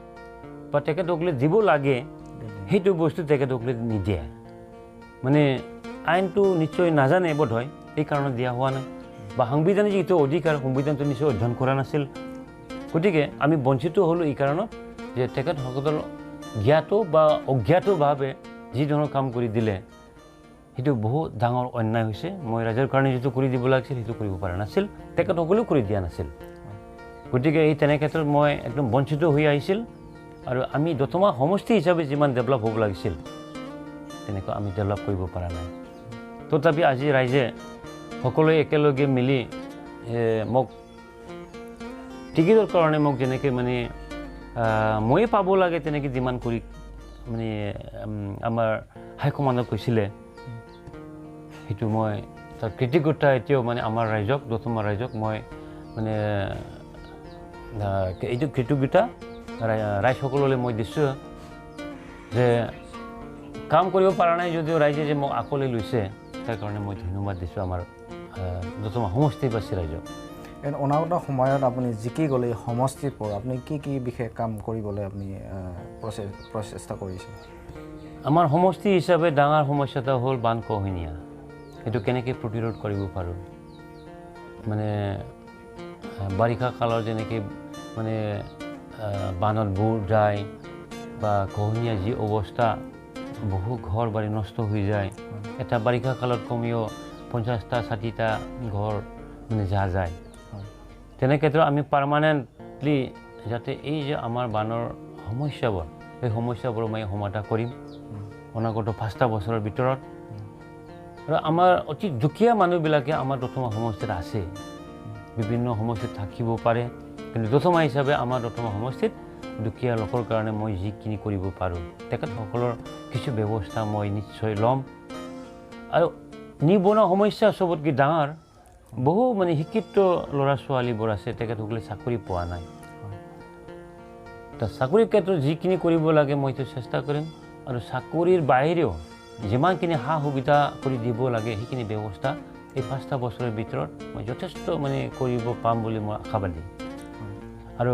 বা তেখেতসকলে দিব লাগে সেইটো বস্তু তেখেতসকলে নিদিয়ে মানে আইনটো নিশ্চয় নাজানে বোধ হয় এই কাৰণত দিয়া হোৱা নাই বা সাংবিধানিক যিটো অধিকাৰ সংবিধানটো নিশ্চয় অধ্যয়ন কৰা নাছিল গতিকে আমি বঞ্চিত হ'লোঁ এই কাৰণত যে তেখেতসকলৰ জ্ঞাত বা অজ্ঞাতভাৱে যি ধৰণৰ কাম কৰি দিলে সেইটো বহুত ডাঙৰ অন্যায় হৈছে মই ৰাইজৰ কাৰণে যিটো কৰি দিব লাগিছিল সেইটো কৰিব পৰা নাছিল তেখেতসকলেও কৰি দিয়া নাছিল গতিকে এই তেনে ক্ষেত্ৰত মই একদম বঞ্চিত হৈ আহিছিল আৰু আমি দতমা সমষ্টি হিচাপে যিমান ডেভেলপ হ'ব লাগিছিল তেনেকুৱা আমি ডেভেলপ কৰিব পৰা নাই তথাপি আজি ৰাইজে সকলোৱে একেলগে মিলি মোক টিকেটৰ কাৰণে মোক যেনেকৈ মানে মই পাব লাগে তেনেকৈ যিমান কৰি মানে আমাৰ হাইকমাণ্ডক কৈছিলে সেইটো মই তাৰ কৃতজ্ঞতা এতিয়াও মানে আমাৰ ৰাইজক দতমা ৰাইজক মই মানে এইটো কৃতজ্ঞতা ৰাইজসকললৈ মই দিছোঁ যে কাম কৰিব পৰা নাই যদিও ৰাইজে যে মোক আকোৱালি লৈছে তাৰ কাৰণে মই ধন্যবাদ দিছোঁ আমাৰ দতমা সমষ্টিবাসী ৰাইজক অনাগত সময়ত আপুনি জিকি গ'লে সমষ্টিৰ পৰা আপুনি কি বিশেষ কাম কৰিবলৈ আপুনি প্ৰচেষ্টা কৰিছে আমাৰ সমষ্টি হিচাপে ডাঙৰ সমস্যাটো হ'ল বান খহনীয়া সেইটো কেনেকৈ প্ৰতিৰোধ কৰিব পাৰোঁ মানে বাৰিষা কালৰ যেনেকৈ মানে বানত বুৰ যায় বা খহনীয়া যি অৱস্থা বহু ঘৰ বাৰী নষ্ট হৈ যায় এটা বাৰিষা কালত কমেও 50টা 60টা ঘৰ মানে যায় তেনে ক্ষেত্ৰত আমি পাৰ্মানেণ্টলি যাতে এই যে আমাৰ বানৰ সমস্যাবোৰ এই সমস্যাবোৰ মই সমাধান কৰিম অনাগত 5টা বছৰৰ ভিতৰত আৰু আমাৰ অতি দুখীয়া মানুহবিলাকে আমাৰ দতমা সমষ্টিত আছে বিভিন্ন সমষ্টিত থাকিব পাৰে কিন্তু দতমা হিচাপে আমাৰ দতমা সমষ্টিত দুখীয়া লোকৰ কাৰণে মই যিখিনি কৰিব পাৰোঁ তেখেতসকলৰ কিছু ব্যৱস্থা মই নিশ্চয় ল'ম আৰু নিবনুৱা সমস্যা চবতকৈ ডাঙৰ বহু মানে শিক্ষিত ল'ৰা ছোৱালীবোৰ আছে তেখেতসকলে চাকৰি পোৱা নাই চাকৰিৰ ক্ষেত্ৰত যিখিনি কৰিব লাগে মই এইটো চেষ্টা কৰিম আৰু চাকৰিৰ বাহিৰেও যিমানখিনি সা সুবিধা কৰি দিব লাগে সেইখিনি ব্যৱস্থা এই 5টা বছৰৰ ভিতৰত মই যথেষ্ট মানে কৰিব পাম বুলি মই আশাবাদী আৰু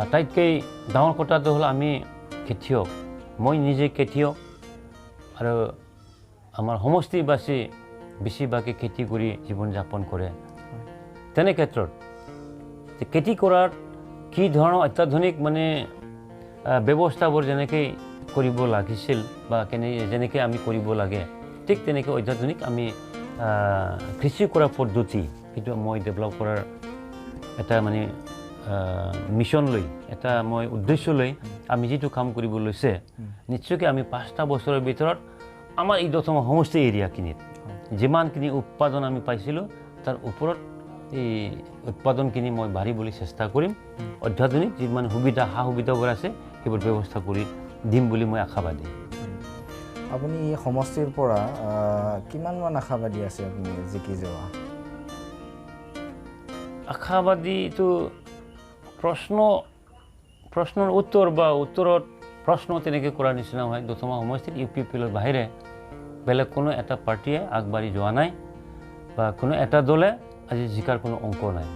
আটাইতকৈ ডাঙৰ কথাটো হ'ল আমি খেতিয়ক মই নিজে খেতিয়ক আৰু আমাৰ সমষ্টিবাসী বেছিভাগে খেতি কৰি জীৱন যাপন কৰে তেনে ক্ষেত্ৰত খেতি কৰাৰ কি ধৰণৰ অত্যাধুনিক মানে ব্যৱস্থাবোৰ যেনেকৈ কৰিব লাগিছিল বা যেনেকৈ আমি কৰিব লাগে ঠিক তেনেকৈ অত্যাধুনিক আমি কৃষি কৰাৰ পদ্ধতি সেইটো মই ডেভেলপ কৰাৰ এটা মানে মিছন লৈ এটা মই উদ্দেশ্য লৈ আমি যিটো কাম কৰিব লৈছে নিশ্চয়কৈ আমি 5টা বছৰৰ ভিতৰত আমাৰ এই দতমা সমষ্টি এৰিয়াখিনিত যিমানখিনি উৎপাদন আমি পাইছিলোঁ তাৰ ওপৰত এই উৎপাদনখিনি মই বাঢ়িবলৈ চেষ্টা কৰিম অত্যাধুনিক যিমান সুবিধা সা সুবিধাবোৰ আছে সেইবোৰ ব্যৱস্থা কৰি দিম বুলি মই আশাবাদী আপুনি এই সমষ্টিৰ পৰা কিমানমান আশাবাদী আছে আপুনি জিকি যোৱা? আশাবাদীটো প্ৰশ্নৰ উত্তৰ বা উত্তৰত প্ৰশ্ন তেনেকৈ কৰাৰ নিচিনা হয়। দতমা সমষ্টিত UPPৰ বাহিৰে বেলেগ কোনো এটা পাৰ্টীয়ে আগবাঢ়ি যোৱা নাই বা কোনো এটা দলে আজি জিকাৰ কোনো অংক নাই।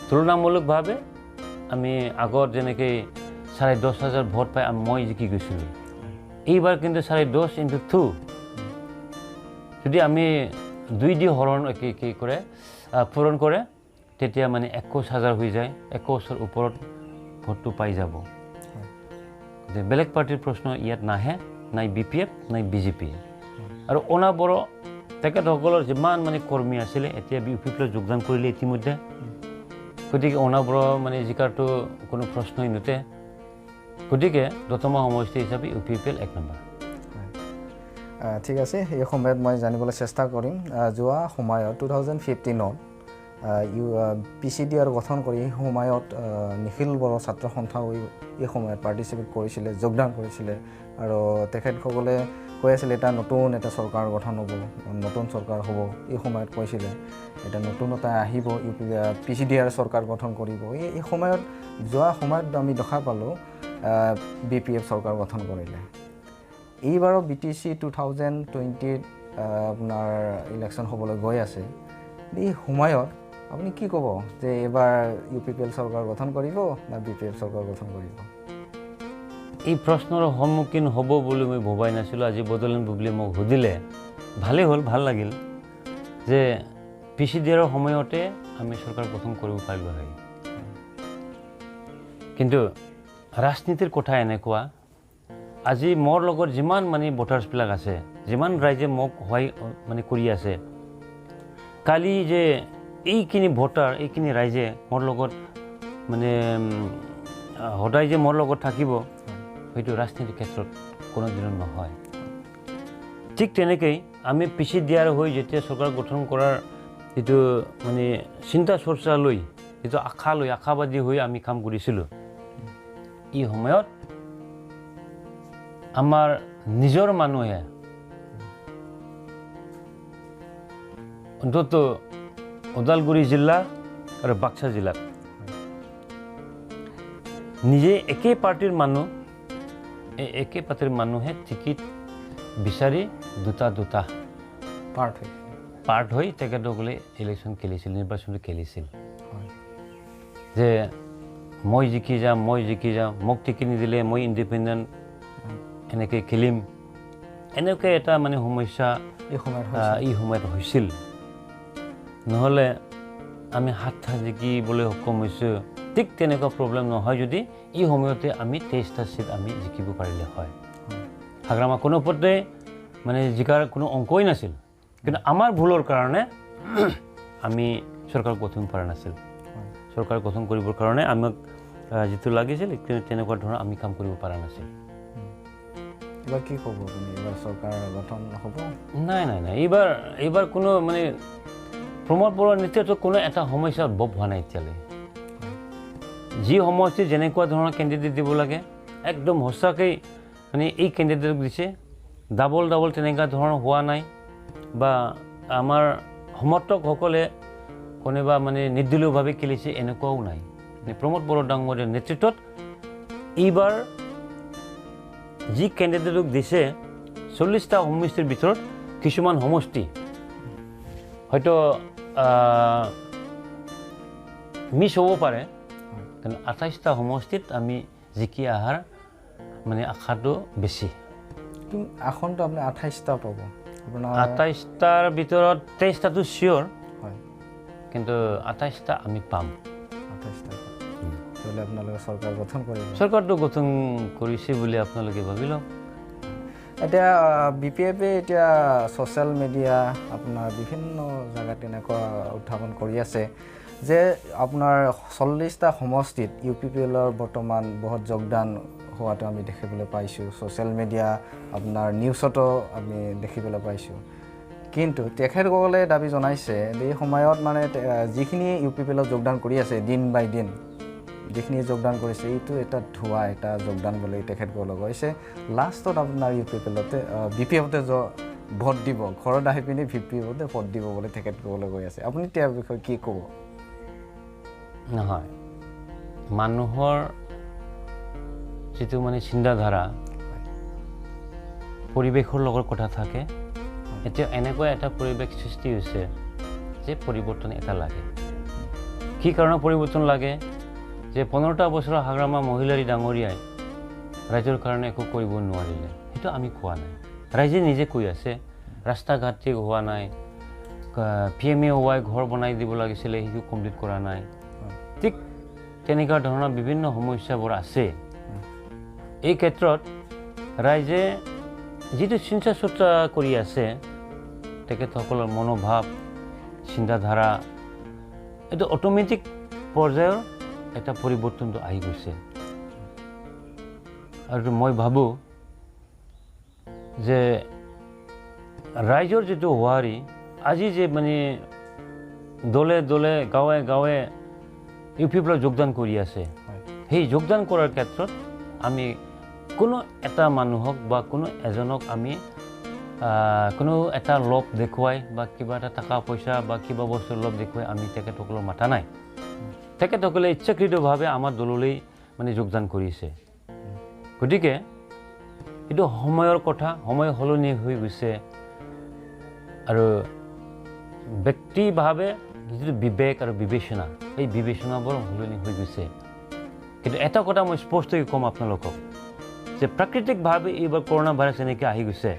তুলনামূলকভাৱে আমি আগত যেনেকৈ 10,500 ভোট পাই মই জিকি গৈছিলোঁ, এইবাৰ কিন্তু 10.5 into 2 যদি আমি 2 দি হৰণ পূৰণ কৰে তেতিয়া মানে 21,000 হৈ যায়। 21,000 ওপৰত ভোটটো পাই যাব। যে বেলেগ পাৰ্টিৰ প্ৰশ্ন ইয়াত নাহে, নাই BPF নাই BJP। আৰু অনাবৰত তেখেতসকলৰ যিমান মানে কৰ্মী আছিলে এতিয়া UPPলৈ যোগদান কৰিলে ইতিমধ্যে, গতিকে অনাবৰত মানে জিকাৰটো কোনো প্ৰশ্নই নুঠে। গতিকে দতমা সমষ্টি হিচাপে UPPL 1 নম্বৰ। ঠিক আছে, এই সময়ত মই জানিবলৈ চেষ্টা কৰিম। যোৱা সময়ত 2015ত PCDR গঠন কৰি এই সময়ত নিখিল বড়ো ছাত্ৰ সন্থাও এই সময়ত পাৰ্টিচিপেট কৰিছিলে, যোগদান কৰিছিলে। আৰু তেখেতসকলে কৈ আছিলে এটা নতুন এটা চৰকাৰ গঠন হ'ব, নতুন চৰকাৰ হ'ব। এই সময়ত কৈছিলে এটা নতুনতা আহিব, PCDR চৰকাৰ গঠন কৰিব। এই সময়ত যোৱা সময়ত আমি দেখা পালোঁ BPF চৰকাৰ গঠন কৰিলে। এইবাৰো BTC 2020 আপোনাৰ ইলেকশ্যন হ'বলৈ গৈ আছে। এই সময়ত আপুনি কি ক'ব যে এইবাৰ UPPL চৰকাৰ গঠন কৰিব না BPF চৰকাৰ গঠন কৰিব? এই প্ৰশ্নৰ সন্মুখীন হ'ব বুলি মই ভবাই নাছিলোঁ। আজি বদলেন বুবলি মোক সুধিলে, ভালেই হ'ল, ভাল লাগিল যে PCDRৰ সময়তে আমি চৰকাৰ গঠন কৰিব পাৰিলোঁ হয়। কিন্তু ৰাজনীতিৰ কথা এনেকুৱা, আজি মোৰ লগত যিমান মানে ভোটাৰ্ছবিলাক আছে, যিমান ৰাইজে মোক সহায় মানে কৰি আছে, কালি যে এইখিনি ভোটাৰ এইখিনি ৰাইজে মোৰ লগত মানে সদায় যে মোৰ লগত থাকিব, সেইটো ৰাজনীতিৰ ক্ষেত্ৰত কোনোদিনো নহয়। ঠিক তেনেকৈ আমি PCDR হৈ যেতিয়া চৰকাৰ গঠন কৰাৰ যিটো মানে চিন্তা চৰ্চা লৈ, যিটো আশাবাদী হৈ আমি কাম কৰিছিলোঁ, এই সময়ত আমাৰ নিজৰ মানুহে অন্তত ওদালগুৰি জিলা আৰু বাক্সা জিলাত নিজে একে পাৰ্টিৰ মানুহে টিকেট বিচাৰি দুটা পাৰ্ট হৈ তেখেতসকলে ইলেকশ্যন খেলিছিল, নিৰ্বাচনটো খেলিছিল। যে মই জিকি যাম, মোক টিকেট নিদিলে মই ইণ্ডিপেণ্ডেণ্ট এনেকৈ খেলিম, এনেকৈ এটা মানে সমস্যা এই সময়ত হৈছিল। নহ'লে আমি হাত জিকিবলৈ সক্ষম হৈছোঁ। ঠিক তেনেকুৱা প্ৰব্লেম নহয় যদি এই সময়তে আমি 23টা ছিট আমি জিকিব পাৰিলে হয়। হাগ্ৰামা কোনো পথে মানে জিকাৰ কোনো অংকই নাছিল, কিন্তু আমাৰ ভুলৰ কাৰণে আমি চৰকাৰ গঠন কৰা নাছিল। চৰকাৰ গঠন কৰিবৰ কাৰণে আমাক যিটো লাগিছিল তেনেকুৱা ধৰণৰ আমি কাম কৰিব পৰা নাছিল। এবাৰ কি ক'ব আপুনি? এইবাৰ চৰকাৰ গঠন হ'ব? নাই, এইবাৰ কোনো মানে প্ৰমোদ বড়োৰ নেতৃত্বত কোনো এটা সমস্যা উদ্ভৱ হোৱা নাই এতিয়ালৈ। যি সমষ্টিত যেনেকুৱা ধৰণৰ কেণ্ডিডেট দিব লাগে একদম সঁচাকৈ মানে এই কেণ্ডিডেটক দিছে। ডাবল তেনেকুৱা ধৰণৰ হোৱা নাই, বা আমাৰ সমৰ্থকসকলে কোনোবা মানে নিৰ্দলীয়ভাৱে খেলিছে এনেকুৱাও নাই। প্ৰমোদ বড়ো ডাঙৰীয়াৰ নেতৃত্বত এইবাৰ যি কেণ্ডিডেটক দিছে 40টা সমষ্টিৰ ভিতৰত কিছুমান সমষ্টি হয়তো মিছ হ'ব পাৰে, কিন্তু 28টা সমষ্টিত আমি জিকি অহাৰ মানে আশাটো বেছি। আসনটো আপুনি 28টা পাব। 28টাৰ ভিতৰত 23টাটো চিয়'ৰ, হয়, কিন্তু 28টা আমি পাম। 28টা হ'লে আপোনালোকে চৰকাৰ গঠন কৰিব? চৰকাৰটো গঠন কৰিছে বুলি আপোনালোকে ভাবি লওক। এতিয়া BPFে এতিয়া ছ'চিয়েল মিডিয়া আপোনাৰ বিভিন্ন জেগাত তেনেকুৱা উত্থাপন কৰি আছে যে আপোনাৰ 40টা সমষ্টিত UPPLৰ বৰ্তমান বহুত যোগদান হোৱাটো আমি দেখিবলৈ পাইছোঁ। ছ'চিয়েল মিডিয়া আপোনাৰ নিউজতো আমি দেখিবলৈ পাইছোঁ। কিন্তু তেখেতসকলে দাবী জনাইছে যে এই সময়ত মানে যিখিনি UPPLত যোগদান কৰি আছে দিন বাই দিন, যিখিনিয়ে যোগদান কৰিছে এইটো এটা ধোৱা এটা যোগদান বুলি তেখেতসকলে কৈছে লাষ্টত আপোনাৰ ইউ পি পি এলতে বি পি এফতে ভোট দিব ঘৰত আহি পিনি ভি পি এফতে ভোট দিব বুলি তেখেতসকলে কৈ আছে আপুনি তাৰ বিষয়ে কি ক'ব নহয় মানুহৰ যিটো মানে চিন্তাধাৰা পৰিৱেশৰ লগত কথা থাকে এতিয়া এনেকুৱা এটা পৰিৱেশ সৃষ্টি হৈছে যে পৰিৱৰ্তন এটা লাগে কি কাৰণে পৰিৱৰ্তন লাগে যে 15টা বছৰৰ হাগ্ৰামা মহিলাৰী ডাঙৰীয়াই ৰাইজৰ কাৰণে একো কৰিব নোৱাৰিলে সেইটো আমি কোৱা নাই ৰাইজে নিজে কৈ আছে ৰাস্তা ঘাট ঠিক হোৱা নাই PMAY ঘৰ বনাই দিব লাগিছিলে সেইটো কমপ্লিট কৰা নাই ঠিক তেনেকুৱা ধৰণৰ বিভিন্ন সমস্যাবোৰ আছে এই ক্ষেত্ৰত ৰাইজে যিটো চিন্তা চৰ্চা কৰি আছে তেখেতসকলৰ মনোভাৱ চিন্তাধাৰা এইটো অট'মেটিক পৰ্যায়ৰ এটা পৰিৱৰ্তনটো আহি গৈছে আৰু মই ভাবোঁ যে ৰাইজৰ যিটো হোৱাৰী আজি যে মানে দলে দলে গাঁৱে গাঁৱে ইউ পি পি যোগদান কৰি আছে সেই যোগদান কৰাৰ ক্ষেত্ৰত আমি কোনো এটা মানুহক বা কোনো এজনক আমি কোনো এটা লোভ দেখুৱাই বা কিবা এটা টকা পইচা বা কিবা বস্তুৰ লোভ দেখুৱাই আমি তেখেতসকলক মাতা নাই তেখেতসকলে ইচ্ছাকৃতভাৱে আমাৰ দললৈ মানে যোগদান কৰিছে গতিকে এইটো সময়ৰ কথা সময় সলনি হৈ গৈছে আৰু ব্যক্তিভাৱে যিটো বিবেক আৰু বিবেচনা এই বিবেচনাবোৰ সলনি হৈ গৈছে কিন্তু এটা কথা মই স্পষ্টকৈ ক'ম আপোনালোকক যে প্ৰাকৃতিকভাৱে এইবাৰ কৰোণা ভাইৰাছ এনেকৈ আহি গৈছে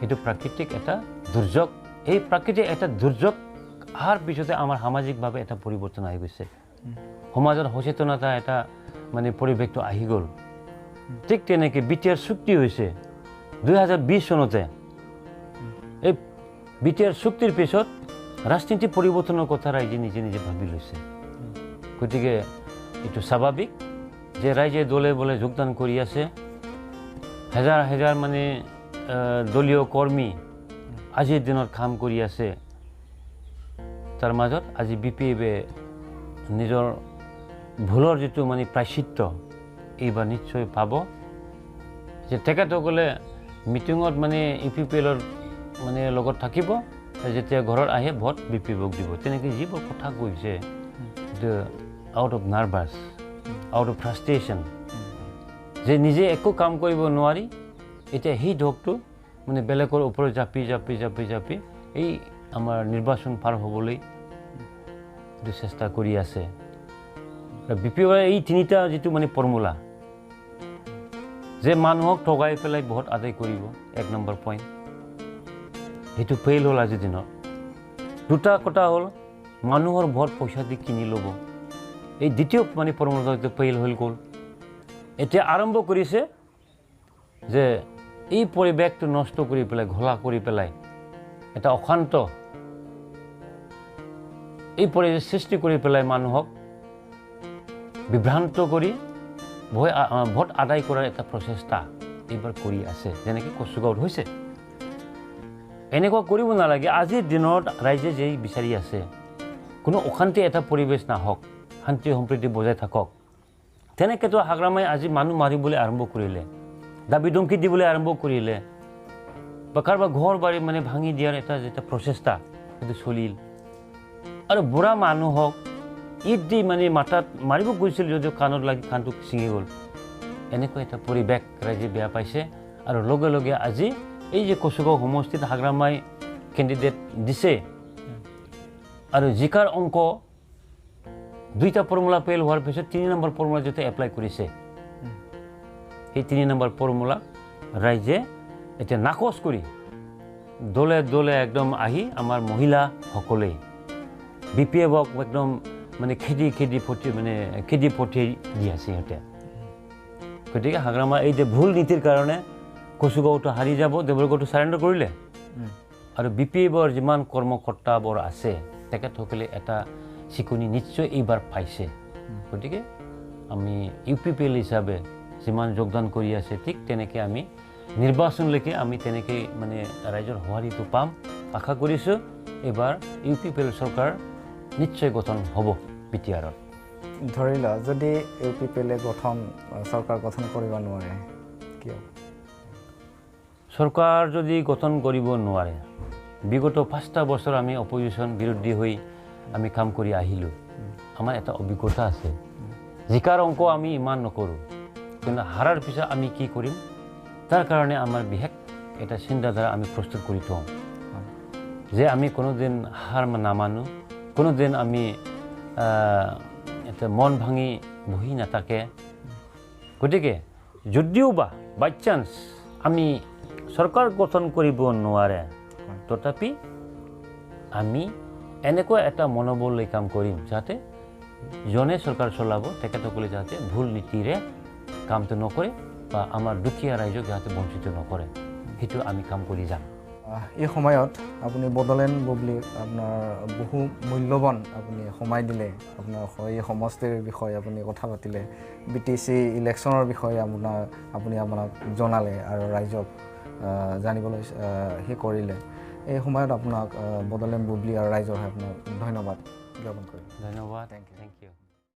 এইটো প্ৰাকৃতিক এটা দুৰ্যোগ এই প্ৰাকৃতিক এটা দুৰ্যোগ অহাৰ পিছতে আমাৰ সামাজিকভাৱে এটা পৰিৱৰ্তন আহি গৈছে সমাজৰ সচেতনতা এটা মানে পৰিৱেশটো আহি গ'ল ঠিক তেনেকৈ BTR চুক্তি হৈছে 2020 চনতে এই BTR চুক্তিৰ পিছত ৰাজনীতি পৰিৱৰ্তনৰ কথা ৰাইজে নিজে নিজে ভাবি লৈছে গতিকে এইটো স্বাভাৱিক যে ৰাইজে দলে বলে যোগদান কৰি আছে হাজাৰ হাজাৰ মানে দলীয় কৰ্মী আজিৰ দিনত কাম কৰি আছে তাৰ মাজত আজি BPF-এ নিজৰ ভুলৰ যিটো মানে প্ৰায়শ্চিত্ত এইবাৰ নিশ্চয় পাব যে তেখেতসকলে মিটিঙত মানে UPPL-ৰ মানে লগত থাকিব যেতিয়া ঘৰত আহে ভোট BPF-ক দিব তেনেকৈ যিবোৰ কথা কৈছে out of nervous out of frustration যে নিজে একো কাম কৰিব নোৱাৰি এতিয়া সেই ঢৌটো মানে বেলেগৰ ওপৰত জাপি জাপি জাপি জাপি এই আমাৰ নিৰ্বাচন পাৰ হ'বলৈ চেষ্টা কৰি আছে BPF এই তিনিটা যিটো মানে ফৰ্মুলা যে মানুহক ঠগাই পেলাই ভোট আদায় কৰিব 1 নম্বৰ পইণ্ট সেইটো ফেইল হ'ল আজিৰ দিনত দুটা কথা হ'ল মানুহৰ ভোট পইচা দি কিনি ল'ব এই দ্বিতীয় মানে ফৰ্মুলাটো ফেইল হৈ গ'ল এতিয়া আৰম্ভ কৰিছে যে এই পৰিৱেশটো নষ্ট কৰি পেলাই ঘোলা কৰি পেলাই এটা অশান্ত এই পৰিৱেশ সৃষ্টি কৰি পেলাই মানুহক বিভ্ৰান্ত কৰি ভোট আদায় কৰাৰ এটা প্ৰচেষ্টা এইবাৰ কৰি আছে যেনেকৈ কচুগাঁৱত হৈছে এনেকুৱা কৰিব নালাগে আজিৰ দিনত ৰাইজে যেই বিচাৰি আছে কোনো অশান্তি এটা পৰিৱেশ নাহক শান্তি সম্প্ৰীতি বজাই থাকক তেনেকৈতো হাগ্ৰামাই আজি মানুহ মাৰিবলৈ আৰম্ভ কৰিলে দাবী ধমকি দিবলৈ আৰম্ভ কৰিলে বা কাৰোবাৰ ঘৰ বাৰী মানে ভাঙি দিয়াৰ এটা যেটা প্ৰচেষ্টা সেইটো চলিল আৰু বুঢ়া মানুহক ঈদ দি মানে মাথাত মাৰিব গৈছিল যদিও কাণত লাগি কাণটো ছিঙি গ'ল এনেকুৱা এটা পৰিৱেশ ৰাইজে বেয়া পাইছে আৰু লগে লগে আজি এই যে কচুগাঁও সমষ্টিত হাগ্ৰামাই কেণ্ডিডেট দিছে আৰু জিকাৰ অংক দুইটা ফৰ্মুলা ফেইল হোৱাৰ পিছত 3 নম্বৰ ফৰ্মুলা যেতিয়া এপ্লাই কৰিছে সেই 3 নম্বৰ ফৰ্মুলা ৰাইজে এতিয়া নাকচ কৰি দলে দলে একদম আহি আমাৰ মহিলাসকলে BPF-ক একদম মানে খেদি পঠিয়াই দি আছে সিহঁতে গতিকে হাগ্ৰামা এই যে ভুল নীতিৰ কাৰণে কচুগাঁওটো হাৰি যাব দেৱৰগড়টো চাৰেণ্ডাৰ কৰিলে আৰু BPF-ৰ যিমান কৰ্মকৰ্তাবোৰ আছে তেখেতসকলে এটা চিকুনি নিশ্চয় এইবাৰ পাইছে গতিকে আমি UPPL হিচাপে যিমান যোগদান কৰি আছে ঠিক তেনেকৈ আমি নিৰ্বাচনলৈকে আমি তেনেকৈ মানে ৰাইজৰ সঁহাৰিটো পাম আশা কৰিছোঁ এইবাৰ UPPL চৰকাৰ নিশ্চয় গঠন হ'ব BTR-ত ধৰি লোৱা যদি ইউ পি পি এলে চৰকাৰ গঠন কৰিব নোৱাৰে কিয়? চৰকাৰ যদি গঠন কৰিব নোৱাৰে, বিগত 5টা বছৰ আমি অপজিশ্যন বিৰোধী হৈ আমি কাম কৰি আহিলোঁ। আমাৰ এটা অভিজ্ঞতা আছে। জিকাৰ অংক আমি ইমান নকৰোঁ, কিন্তু হাৰাৰ পিছত আমি কি কৰিম তাৰ কাৰণে আমাৰ বিশেষ এটা চিন্তাধাৰা আমি প্ৰস্তুত কৰি থওঁ যে আমি কোনোদিন হাৰ নামানো, কোনোদিন আমি এটা মন ভাঙি বহি নাথাকে। গতিকে যদিও বা বাই চান্স আমি চৰকাৰ গঠন কৰিব নোৱাৰে, তথাপি আমি এনেকুৱা এটা মনোবল লৈ কাম কৰিম যাতে জনে চৰকাৰ চলাব তেখেতসকলে যাতে ভুল নীতিৰে কামটো নকৰে বা আমাৰ দুখীয়া ৰাইজক যাতে বঞ্চিত নকৰে, সেইটো আমি কাম কৰি যাম। এই সময়ত আপুনি বড়োলেণ্ড বুবলিক আপোনাৰ বহু মূল্যৱান আপুনি সময় দিলে, আপোনাৰ এই সমষ্টিৰ বিষয়ে আপুনি কথা পাতিলে, BTC ইলেকশ্যনৰ বিষয়ে আপুনি আমাক জনালে আৰু ৰাইজক জানিবলৈ কৰিলে। এই সময়ত আপোনাক বড়োলেণ্ড বুবলি আৰু ৰাইজৰ আপোনাক ধন্যবাদ জ্ঞাপন কৰিম। ধন্যবাদ, থেংক ইউ।